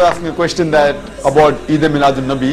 asking a question that about Eid Milad-un-Nabi.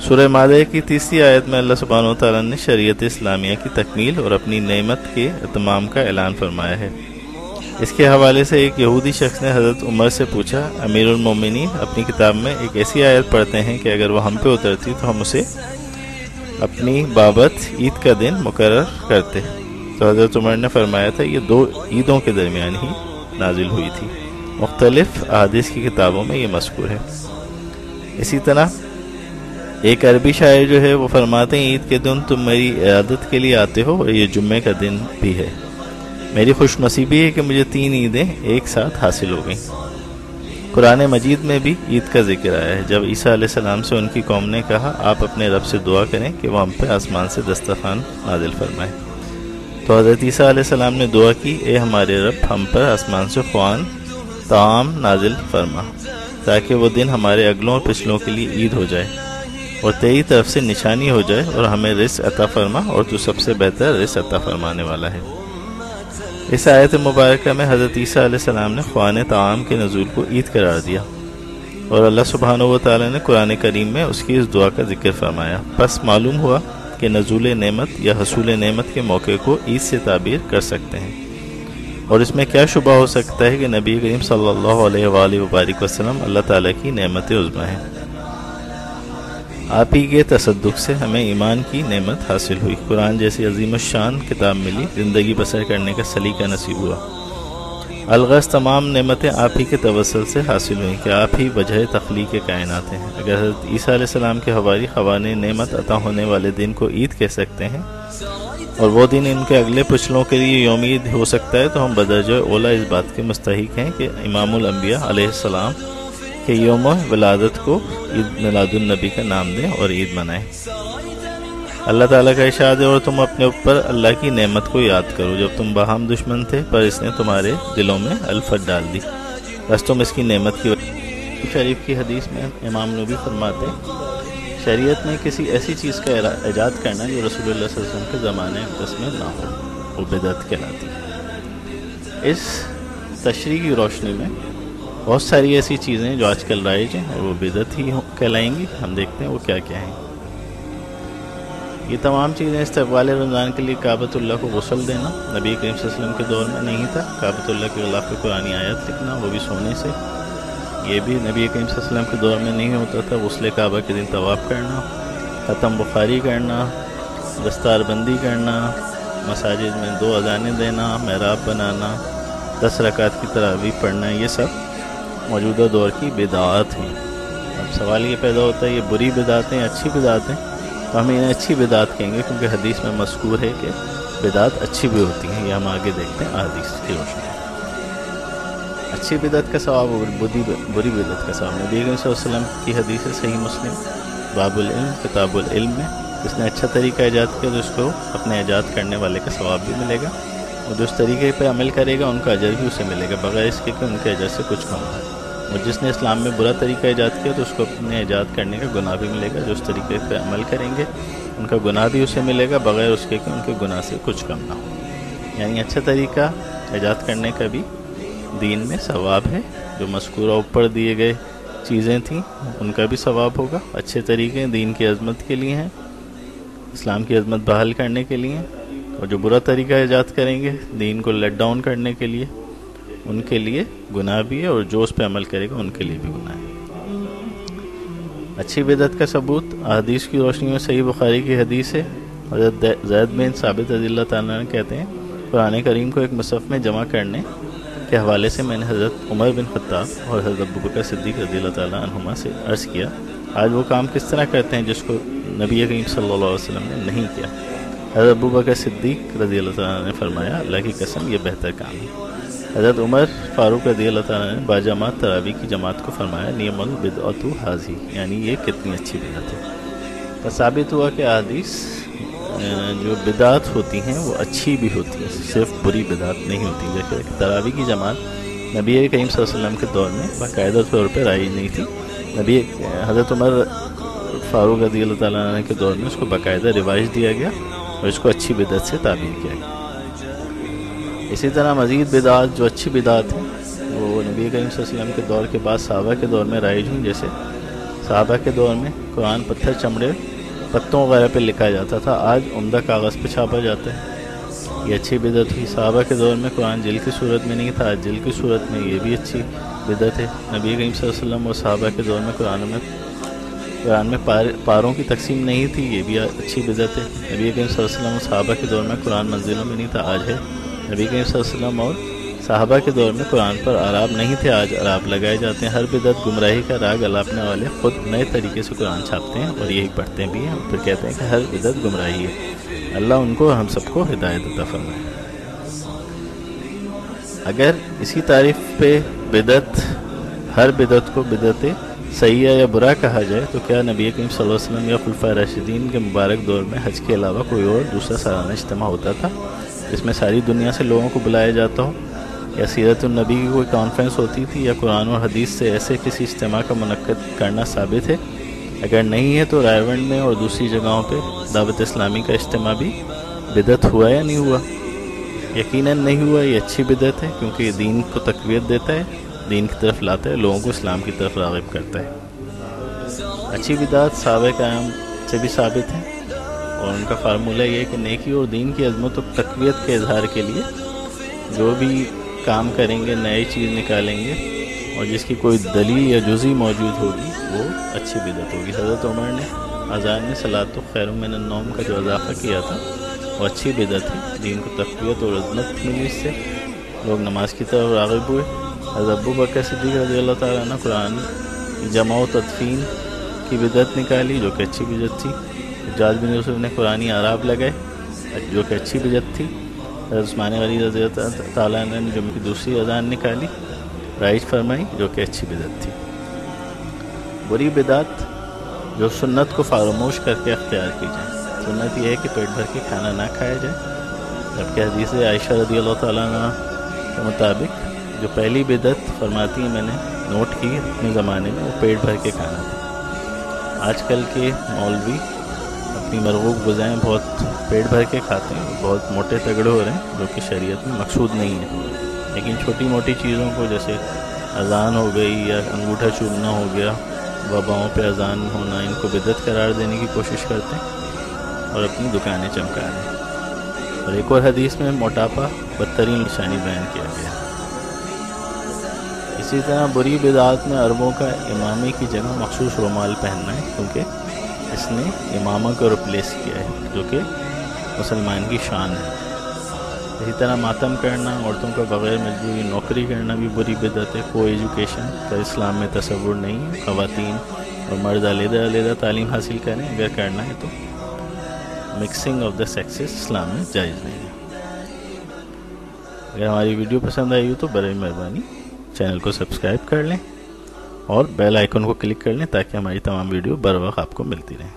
سورہ مائدہ کی 30 آیت میں اللہ سبحانہ و تعالیٰ نے شریعت اسلامیہ کی تکمیل اور اپنی نعمت کے اتمام کا اعلان فرمایا ہے۔ اس کے حوالے سے ایک یہودی شخص نے حضرت عمر سے پوچھا، امیر المومنین اپنی کتاب میں ایک ایسی آیت پڑھتے ہیں کہ اگر وہ ہم پہ اترتی تو ہم اسے اپنی بابت عید کا دن مقرر کرتے۔ تو حضرت عمر نے فرمایا تھا یہ 2 عیدوں کے درمیان ہی نازل ہوئی تھی۔ مختلف احادیث کی کتابوں میں یہ مذکور ہے۔ اسی طرح ایک عربی شاعر جو ہے وہ فرماتے ہیں، عید کے دن تم میری عیادت کے لیے آتے ہو اور یہ جمعے کا دن بھی ہے۔ میری خوش نصیبی ہے کہ مجھے 3 عیدیں ایک ساتھ حاصل ہو گئیں۔ قرآن مجید میں بھی عید کا ذکر آیا ہے۔ جب عیسیٰ علیہ السلام سے ان کی قوم نے کہا آپ اپنے رب سے دعا کریں کہ وہ ہم پہ آسمان سے دسترخوان نازل فرمائے، تو حضرت عیسیٰ علیہ السلام نے دعا کی، اے ہمارے رب ہم پر آسمان سے خوان طعام نازل فرما تاکہ وہ دن ہمارے اگلوں اور پچھلوں کے لیے عید ہو جائے اور تیری طرف سے نشانی ہو جائے، اور ہمیں رزق عطا فرما اور تو سب سے بہتر رزق عطا فرمانے والا ہے۔ اس آیت مبارکہ میں حضرت عیسیٰ علیہ السلام نے خوان طعام کے نزول کو عید قرار دیا، اور اللہ سبحانہ و تعالیٰ نے قرآن کریم میں اس کی اس دعا کا ذکر فرمایا۔ پس معلوم ہوا کہ نزول نعمت یا حصول نعمت کے موقع کو عید سے تعبیر کر سکتے ہیں، اور اس میں کیا شبہ ہو سکتا ہے کہ نبی کریم صلی اللہ علیہ وآلہ وبارک وسلم اللہ تعالیٰ کی نعمت عظمیٰ ہیں۔ آپ ہی کے تصدق سے ہمیں ایمان کی نعمت حاصل ہوئی، قرآن جیسی عظیم الشان کتاب ملی، زندگی بسر کرنے کا سلیقہ نصیب ہوا۔ الغرض تمام نعمتیں آپ ہی کے توسل سے حاصل ہوئیں کہ آپ ہی وجہ تخلیق کائنات ہیں۔ اگر حضرت عیسیٰ علیہ السلام کے حواری خوان نعمت عطا ہونے والے دن کو عید کہہ سکتے ہیں، اور وہ دن ان کے اگلے پچھلوں کے لیے یوم عید ہو سکتا ہے، تو ہم بدرجہ اولیٰ اس بات کے مستحق ہیں کہ امام الانبیاء علیہ السلام کہ یوم ولادت کو عید میلاد النبی کا نام دیں اور عید منائیں۔ اللہ تعالیٰ کا ارشاد ہے، اور تم اپنے اوپر اللہ کی نعمت کو یاد کرو جب تم باہم دشمن تھے، پر اس نے تمہارے دلوں میں الفت ڈال دی، بس تم اس کی نعمت کی شریف کی حدیث میں امام نبی فرماتے ہیں، شریعت میں کسی ایسی چیز کا ایجاد کرنا جو رسول اللہ صلی اللہ علیہ وسلم کے زمانے میں نہ ہو، وہ بدعت کہلاتی ہے۔ اس تشریح کی روشنی میں بہت ساری ایسی چیزیں جو آج کل رائج ہیں اور وہ بدعت ہی کہلائیں گی، ہم دیکھتے ہیں وہ کیا کیا ہیں۔ یہ تمام چیزیں استقبال رمضان کے لیے کعبۃ اللہ کو غسل دینا نبی کریم صلی اللہ علیہ وسلم کے دور میں نہیں تھا، کعبۃ اللہ کے غلاف پہ قرآنی آیت لکھنا وہ بھی سونے سے، یہ بھی نبی کریم صلی اللہ علیہ وسلم کے دور میں نہیں ہوتا تھا۔ غسل کعبہ کے دن طواف کرنا، ختم بخاری کرنا، دستار بندی کرنا، مساجد میں 2 اذانیں دینا، محراب بنانا، 10 رکعت کی تراویح پڑھنا، یہ سب موجودہ دور کی بدعات ہیں۔ اب سوال یہ پیدا ہوتا ہے یہ بری بدعات ہیں اچھی بدعات ہیں؟ تو ہم انہیں اچھی بدعات کہیں گے، کیونکہ حدیث میں مذکور ہے کہ بدعات اچھی بھی ہوتی ہیں، یہ ہم آگے دیکھتے ہیں حدیث کی روشنی میں۔ اچھی بدعت کا ثواب اور بری بدعت کا ثواب، نبی کریم صلی اللہ علیہ وسلم کی حدیث ہے صحیح مسلم باب العلم کتاب العلم میں، جس نے اچھا طریقہ ایجاد کیا تو اس کو اپنے ایجاد کرنے والے کا ثواب بھی ملے گا، اور جو اس طریقے پہ عمل کرے گا ان کا اجر بھی اسے ملے گا، بغیر اس کے کہ ان کے اجر سے کچھ کم ہو۔ اور جس نے اسلام میں برا طریقہ ایجاد کیا تو اس کو اپنے ایجاد کرنے کا گناہ بھی ملے گا، جو اس طریقے پہ عمل کریں گے ان کا گناہ بھی اسے ملے گا، بغیر اس کے کہ ان کے گناہ سے کچھ کم نہ ہو۔ یعنی اچھا طریقہ ایجاد کرنے کا بھی دین میں ثواب ہے، جو مذکورہ اوپر دیے گئے چیزیں تھیں ان کا بھی ثواب ہوگا۔ اچھے طریقے دین کی عظمت کے لیے ہیں، اسلام کی عظمت بحال کرنے کے لیے، اور جو برا طریقہ ایجاد کریں گے دین کو لیٹ ڈاؤن کرنے کے لیے ان کے لیے گناہ بھی ہے، اور جو اس پہ عمل کرے گا ان کے لیے بھی گناہ ہے۔ اچھی بدعت کا ثبوت احادیث کی روشنی میں صحیح بخاری کی حدیث ہے، حضرت زید بن ثابت رضی اللہ تعالیٰ عنہ کہتے ہیں قرآن کریم کو ایک مصحف میں جمع کرنے کے حوالے سے میں نے حضرت عمر بن خطاب اور حضرت ابوبکر صدیق رضی اللہ تعالیٰ عنہما سے عرض کیا آج وہ کام کس طرح کرتے ہیں جس کو نبی کریم صلی اللہ علیہ وسلم نے نہیں کیا۔ حضرت ابوبکر صدیق رضی اللہ تعالیٰ نے فرمایا اللہ کی قسم یہ بہتر کام ہے۔ حضرت عمر فاروق رضی اللہ تعالیٰ نے باجماعت تراویح کی جماعت کو فرمایا نعم البدعۃ ھذہ، یعنی یہ کتنی اچھی بدعت ہے۔ تو ثابت ہوا کہ احادیث جو بدعات ہوتی ہیں وہ اچھی بھی ہوتی ہیں، صرف بری بدعات نہیں ہوتی۔ جیسے تراویح کی جماعت نبی کریم صلی اللہ علیہ وسلم کے دور میں باقاعدہ طور پہ رائج نہیں تھی، نبی حضرت عمر فاروق رضی اللہ تعالیٰ عنہ کے دور میں اس کو باقاعدہ رواج دیا گیا اور اس کو اچھی بدعت سے تعبیر کیا گیا۔ اسی طرح مزید بدعات جو اچھی بدعات ہیں وہ نبی کریم صلی اللہ علیہ وسلم کے دور کے بعد صحابہ کے دور میں رائج ہوئی، جیسے صحابہ کے دور میں قرآن پتھر چمڑے پتوں وغیرہ پہ لکھا جاتا تھا، آج عمدہ کاغذ پہ چھاپا جاتا ہے، یہ اچھی بدعت ہوئی۔ صحابہ کے دور میں قرآن جلد کی صورت میں نہیں تھا، آج جلد کی صورت میں، یہ بھی اچھی بدعت ہے۔ نبی کریم صلی اللہ علیہ وسلم اور صحابہ کے دور میں قرآن میں پاروں کی تقسیم نہیں تھی، یہ بھی اچھی بدعت ہے۔ نبی کریم صلی اللہ علیہ وسلم اور صحابہ کے دور میں قرآن منزلوں میں نہیں تھا، آج ہے۔ نبی کریم صلی اللہ علیہ وسلم اور صحابہ کے دور میں قرآن پر اعراب نہیں تھے، آج اعراب لگائے جاتے ہیں۔ ہر بدعت گمراہی کا راگ الاپنے والے خود نئے طریقے سے قرآن چھاپتے ہیں اور یہی پڑھتے بھی ہیں، اور پھر کہتے ہیں کہ ہر بدعت گمراہی ہے۔ اللہ ان کو ہم سب کو ہدایت عطا فرمائے۔ اگر اسی تعریف پہ ہر بدعت کو بدعت سیئہ یا برا کہا جائے تو کیا نبی کریم صلی اللہ علیہ وسلم یا خلفائے راشدین کے مبارک دور میں حج کے علاوہ کوئی اور دوسرا سالانہ اجتماع ہوتا تھا جس میں ساری دنیا سے لوگوں کو بلایا جاتا ہو، یا سیرت النبی کی کوئی کانفرنس ہوتی تھی، یا قرآن اور حدیث سے ایسے کسی اجتماع کا منعقد کرنا ثابت ہے؟ اگر نہیں ہے تو رائے ونڈ میں اور دوسری جگہوں پہ دعوت اسلامی کا اجتماع بھی بدعت ہوا یا نہیں ہوا؟ یقیناً نہیں ہوا، یہ اچھی بدعت ہے کیونکہ یہ دین کو تقویت دیتا ہے، دین کی طرف لاتا ہے، لوگوں کو اسلام کی طرف راغب کرتا ہے۔ اچھی بدعت صحابہ کرام سے بھی ثابت ہے، اور ان کا فارمولہ یہ ہے کہ نیکی اور دین کی عظمت و تقویت کے اظہار کے لیے جو بھی کام کریں گے، نئی چیز نکالیں گے، اور جس کی کوئی دلیل یا جزئی موجود ہوگی وہ اچھی بدعت ہوگی۔ حضرت عمر نے اذان میں صلاۃ خیر من النوم کا جو اضافہ کیا تھا وہ اچھی بدعت ہے، دین کو تقویت اور عظمت ملی، اس سے لوگ نماز کی طرف راغب ہوئے۔ حضرت ابو بکر صدیق رضی اللہ تعالیٰ عنہ قرآن جمع و تدفین کی بدعت نکالی جو کہ اچھی بدعت تھی۔ حجاج بن یوسف نے قرآنی اعراب لگائے جو کہ اچھی بدعت تھی۔ حضرت عثمان غنی رضی اللہ تعالیٰ عنہ نے جمعہ کی دوسری اذان نکالی، رائج فرمائی، جو کہ اچھی بدعت تھی۔ بری بدعت جو سنت کو فراموش کر کے اختیار کی جائے۔ سنت یہ ہے کہ پیٹ بھر کے کھانا نہ کھایا جائے، جبکہ حدیث عائشہ رضی اللہ تعالیٰ عنہ کے مطابق جو پہلی بدعت فرماتی ہے، میں نے نوٹ کی اپنے زمانے میں، وہ پیٹ بھر کے کھانا تھا۔ آج کل کے مولوی اپنی مرغوب غذائیں بہت پیٹ بھر کے کھاتے ہیں، بہت موٹے تگڑے ہو رہے ہیں، جو کہ شریعت میں مقصود نہیں ہے، لیکن چھوٹی موٹی چیزوں کو جیسے اذان ہو گئی یا انگوٹھا چومنا ہو گیا، وباؤں پہ اذان ہونا، ان کو بدعت قرار دینے کی کوشش کرتے ہیں اور اپنی دکانیں چمکا رہے ہیں۔ اور ایک اور حدیث میں موٹاپا بدترین نشانی بیان کیا گیا۔ اسی طرح بری بدعات میں عربوں کا امامے کی جگہ مخصوص رومال پہننا ہے، کیونکہ اس نے امامہ کو ریپلیس کیا ہے، جو کہ مسلمان کی شان ہے۔ اسی طرح ماتم کرنا، عورتوں کا بغیر مجبوری نوکری کرنا بھی بری بدعت ہے۔ کو ایجوکیشن کا اسلام میں تصور نہیں ہے، خواتین اور مرد علیحدہ علیحدہ تعلیم حاصل کریں، اگر کرنا ہے تو مکسنگ آف دا سیکسز اسلام میں جائز نہیں ہے۔ اگر ہماری ویڈیو پسند آئی ہو تو برائے مہربانی چینل کو سبسکرائب کر لیں اور بیل آئیکن کو کلک کر لیں تاکہ ہماری تمام ویڈیو بر وقت آپ کو ملتی رہیں۔